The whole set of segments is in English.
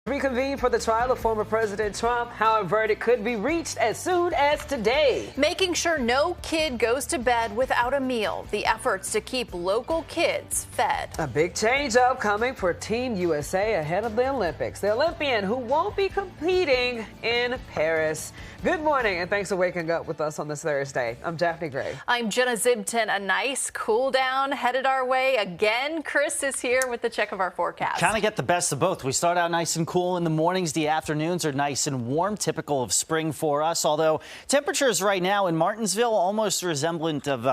Reconvene for the trial of former President Trump. How a verdict could be reached as soon as today. Making sure no kid goes to bed without a meal. The efforts to keep local kids fed. A big change upcoming for Team USA ahead of the Olympics. The Olympian who won't be competing in Paris. Good morning and thanks for waking up with us on this Thursday. I'm Daphne Gray. I'm Jenna Zibton. A nice cool down headed our way again. Chris is here with the check of our forecast. Kind of get the best of both. We start out nice and cool in the mornings. The afternoons are nice and warm, typical of spring for us. Although temperatures right now in Martinsville almost resemblant of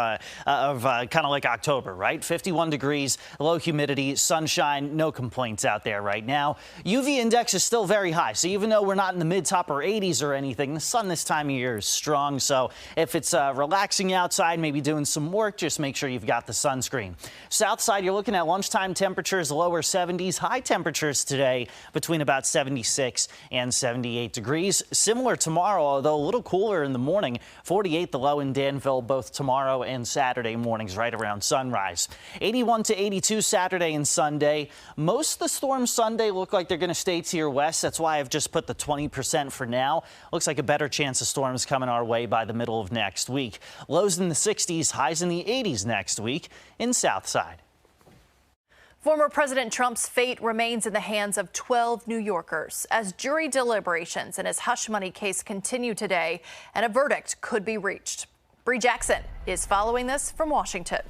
kind of like October, right? 51 degrees, low humidity, sunshine, no complaints out there right now. UV index is still very high. So even though we're not in the mid to upper 80s or anything, the sun this time of year is strong. So if it's relaxing outside, maybe doing some work, just make sure you've got the sunscreen. South side, you're looking at lunchtime temperatures, lower 70s, high temperatures today between about 76 and 78 degrees. Similar tomorrow, although a little cooler in the morning. 48 the low in Danville both tomorrow and Saturday mornings right around sunrise. 81 to 82 Saturday and Sunday. Most of the storms Sunday look like they're going to stay to your west. That's why I've just put the 20% for now. Looks like a better chance of storms coming our way by the middle of next week. Lows in the 60s, highs in the 80s next week in Southside. Former President Trump's fate remains in the hands of 12 New Yorkers as jury deliberations in his hush money case continue today and a verdict could be reached. Bree Jackson is following this from Washington.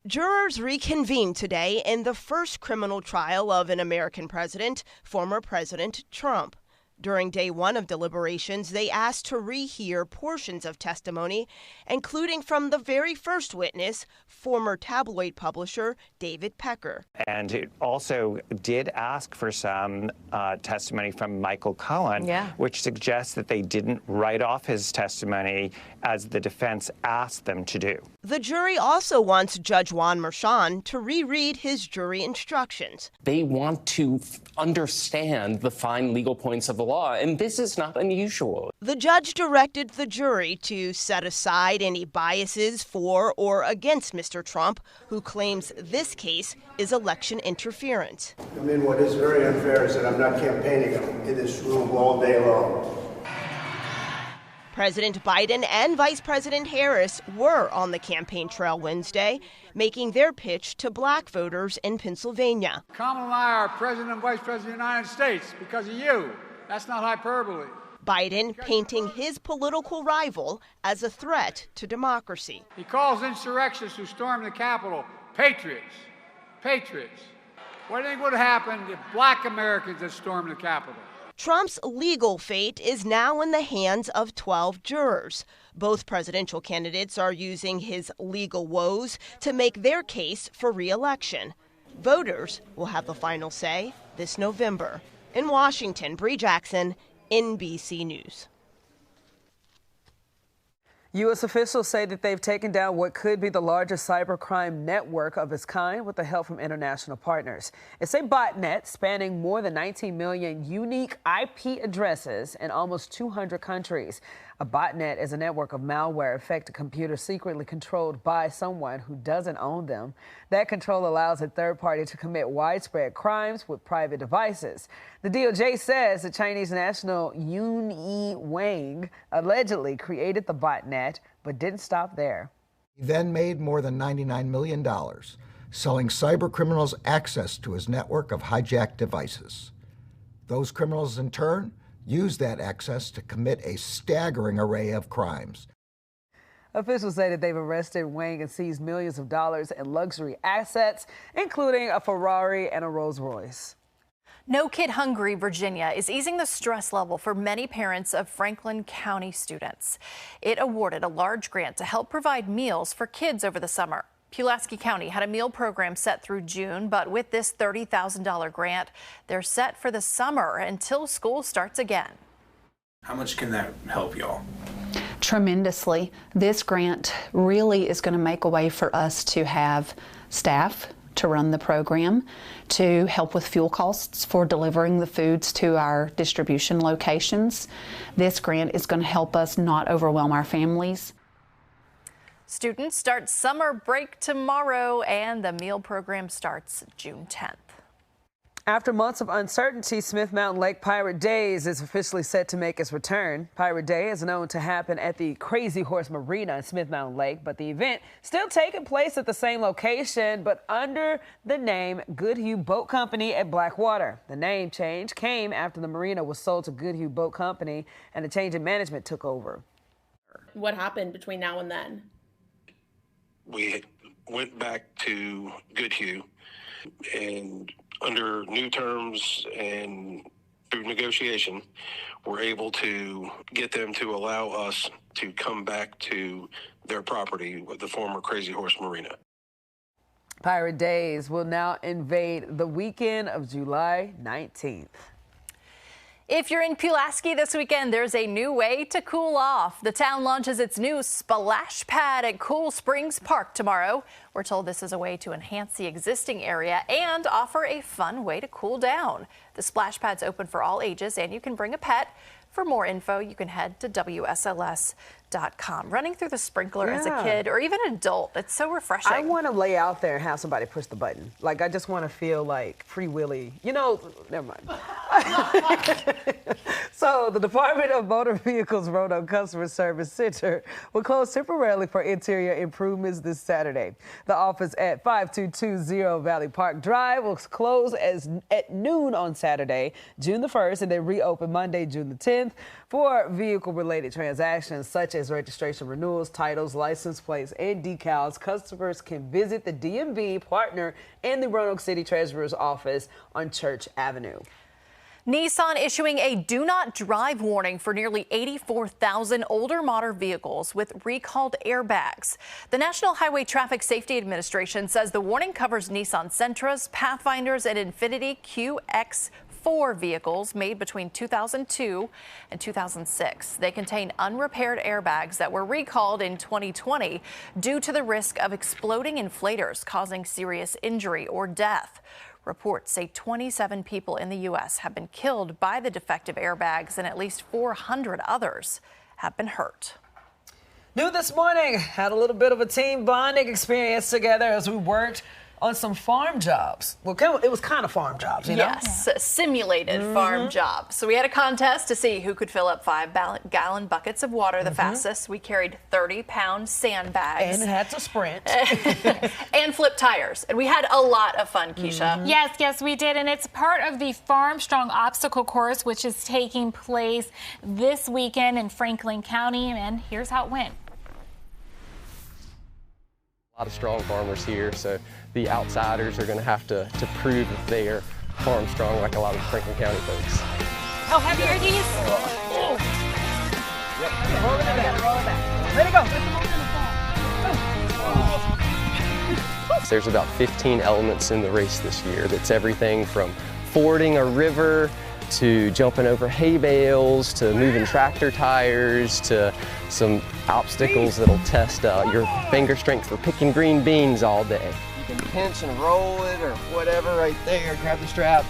Jurors reconvened today in the first criminal trial of an American president, former President Trump. During day one of deliberations, they asked to rehear portions of testimony, including from the very first witness, former tabloid publisher David Pecker. And it also did ask for some testimony from Michael Cohen, which suggests that they didn't write off his testimony as the defense asked them to do. The jury also wants Judge Juan Merchan to reread his jury instructions. They want to understand the fine legal points of the law, and this is not unusual. The judge directed the jury to set aside any biases for or against Mr. Trump, who claims this case is election interference. I mean, what is very unfair is that I'm not campaigning in this room all day long. President Biden and Vice President Harris were on the campaign trail Wednesday, making their pitch to black voters in Pennsylvania. Kamala and I are President and Vice President of the United States because of you. That's not hyperbole. Biden painting his political rival as a threat to democracy. He calls insurrectionists who stormed the Capitol patriots. Patriots. What do you think would happen if black Americans had stormed the Capitol? Trump's legal fate is now in the hands of 12 jurors. Both presidential candidates are using his legal woes to make their case for re-election. Voters will have the final say this November. In Washington, Bree Jackson, NBC News. U.S. officials say that they've taken down what could be the largest cybercrime network of its kind with the help from international partners. It's a botnet spanning more than 19 million unique IP addresses in almost 200 countries. A botnet is a network of malware affected computers secretly controlled by someone who doesn't own them. That control allows a third party to commit widespread crimes with private devices. The DOJ says the Chinese national Yun Yi Wang allegedly created the botnet, but didn't stop there. He then made more than $99 million, selling cyber criminals access to his network of hijacked devices. Those criminals, in turn, used that access to commit a staggering array of crimes. Officials say that they've arrested Wang and seized millions of dollars in luxury assets, including a Ferrari and a Rolls-Royce. No Kid Hungry Virginia is easing the stress level for many parents of Franklin County students. It awarded a large grant to help provide meals for kids over the summer. Pulaski County had a meal program set through June, but with this $30,000 grant, they're set for the summer until school starts again. How much can that help y'all? Tremendously. This grant really is going to make a way for us to have staff to run the program, to help with fuel costs for delivering the foods to our distribution locations. This grant is going to help us not overwhelm our families. Students start summer break tomorrow, and the meal program starts June 10th. After months of uncertainty, Smith Mountain Lake Pirate Days is officially set to make its return. Pirate Day is known to happen at the Crazy Horse Marina in Smith Mountain Lake, but the event still taking place at the same location, but under the name Goodhue Boat Company at Blackwater. The name change came after the marina was sold to Goodhue Boat Company and a change in management took over. What happened between now and then? We went back to Goodhue, and under new terms and through negotiation, we're able to get them to allow us to come back to their property with the former Crazy Horse Marina. Pirate Days will now invade the weekend of July 19th. If you're in Pulaski this weekend, there's a new way to cool off. The town launches its new splash pad at Cool Springs Park tomorrow. We're told this is a way to enhance the existing area and offer a fun way to cool down. The splash pad's open for all ages and you can bring a pet. For more info, you can head to WSLS.com. Running through the sprinkler as a kid or even an adult, it's so refreshing. I want to lay out there and have somebody push the button. Like, I just want to feel like Free Willy. You know, never mind. So, the Department of Motor Vehicles Roanoke Customer Service Center will close temporarily for interior improvements this Saturday. The office at 5220 Valley Park Drive will close at noon on Saturday, June the 1st, and then reopen Monday, June the 10th. For vehicle-related transactions such as registration renewals, titles, license plates, and decals, customers can visit the DMV partner in the Roanoke City Treasurer's office on Church Avenue. Nissan issuing a do not drive warning for nearly 84,000 older model vehicles with recalled airbags. The National Highway Traffic Safety Administration says the warning covers Nissan Sentras, Pathfinders, and Infiniti QX4 vehicles made between 2002 and 2006. They contain unrepaired airbags that were recalled in 2020 due to the risk of exploding inflators causing serious injury or death. Reports say 27 people in the U.S. have been killed by the defective airbags and at least 400 others have been hurt. New this morning, had a little bit of a team bonding experience together as we worked on some farm jobs. Well, it was kind of farm jobs, you know? Yes, simulated farm jobs. So we had a contest to see who could fill up 5-gallon buckets of water the fastest. We carried 30-pound sandbags. And had to sprint. And flip tires. And we had a lot of fun, Keisha. Yes, we did. And it's part of the Farm Strong Obstacle Course, which is taking place this weekend in Franklin County. And here's how it went. A lot of strong farmers here, so the outsiders are going to have to prove that they are farm strong like a lot of Franklin County folks. How heavy are these? Yep. Roll it back. Let it go. There's about 15 elements in the race this year. That's everything from fording a river to jumping over hay bales, to moving tractor tires, to some obstacles that'll test your finger strength for picking green beans all day. You can pinch and roll it or whatever right there. Grab the strap.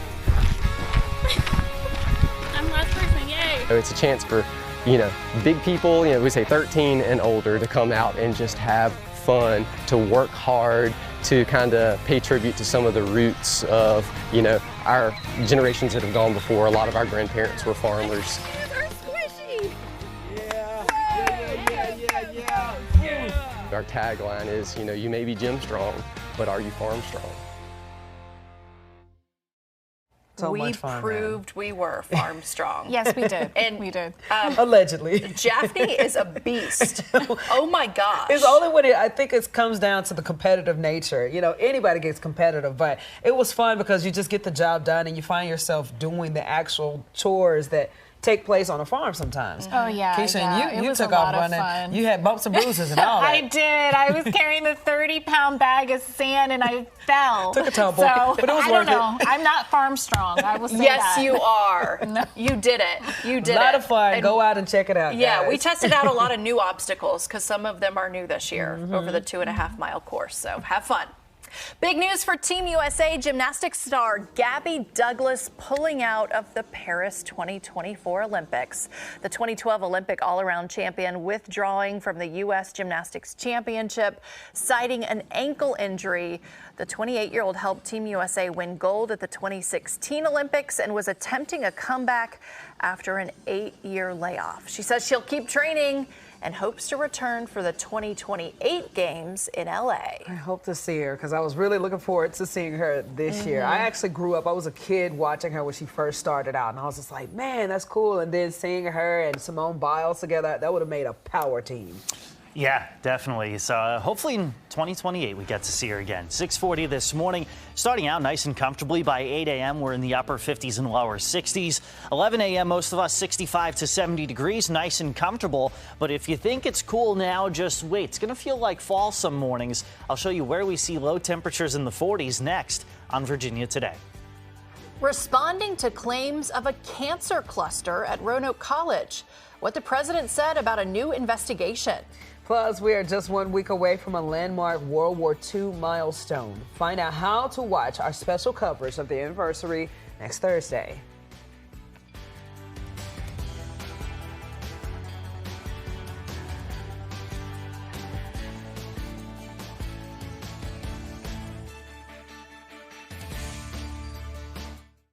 I'm the last person, yay! So it's a chance for, big people, we say 13 and older, to come out and just have fun, to work hard, to kind of pay tribute to some of the roots of, our generations that have gone before. A lot of our grandparents were farmers. Our tagline is, you may be gym strong, but are you farm strong? So we much fun, proved we were farm strong. Yes, we did. And we did. Allegedly. Jaffney is a beast. Oh my gosh. It's only when I think it comes down to the competitive nature. Anybody gets competitive, but it was fun because you just get the job done and you find yourself doing the actual chores that take place on a farm sometimes. Oh, yeah. Keisha, you took off running. You had bumps and bruises and all that. I did. I was carrying the 30-pound bag of sand and I fell. Took a tumble, but it was I worth don't know. I'm not farm strong. I will say yes, that. you are. No. You did it. You did it. A lot of fun. And go out and check it out, yeah, guys. we tested out a lot of new obstacles because some of them are new this year over the 2.5-mile course. So have fun. Big news for Team USA gymnastics star Gabby Douglas pulling out of the Paris 2024 Olympics. The 2012 Olympic all-around champion withdrawing from the U.S. Gymnastics Championship, citing an ankle injury. The 28-year-old helped Team USA win gold at the 2016 Olympics and was attempting a comeback after an 8-year layoff. She says she'll keep training and hopes to return for the 2028 games in L.A. I hope to see her because I was really looking forward to seeing her this year. I actually grew up, I was a kid watching her when she first started out, and I was just like, man, that's cool. And then seeing her and Simone Biles together, that would have made a power team. Yeah, definitely. So hopefully in 2028 we get to see her again. 6:40 this morning, starting out nice and comfortably. By 8 a.m. we're in the upper 50s and lower 60s. 11 a.m. most of us 65 to 70 degrees, nice and comfortable. But if you think it's cool now, just wait. It's going to feel like fall some mornings. I'll show you where we see low temperatures in the 40s next on Virginia Today. Responding to claims of a cancer cluster at Roanoke College. What the president said about a new investigation. Plus, we are just 1 week away from a landmark World War II milestone. Find out how to watch our special coverage of the anniversary next Thursday.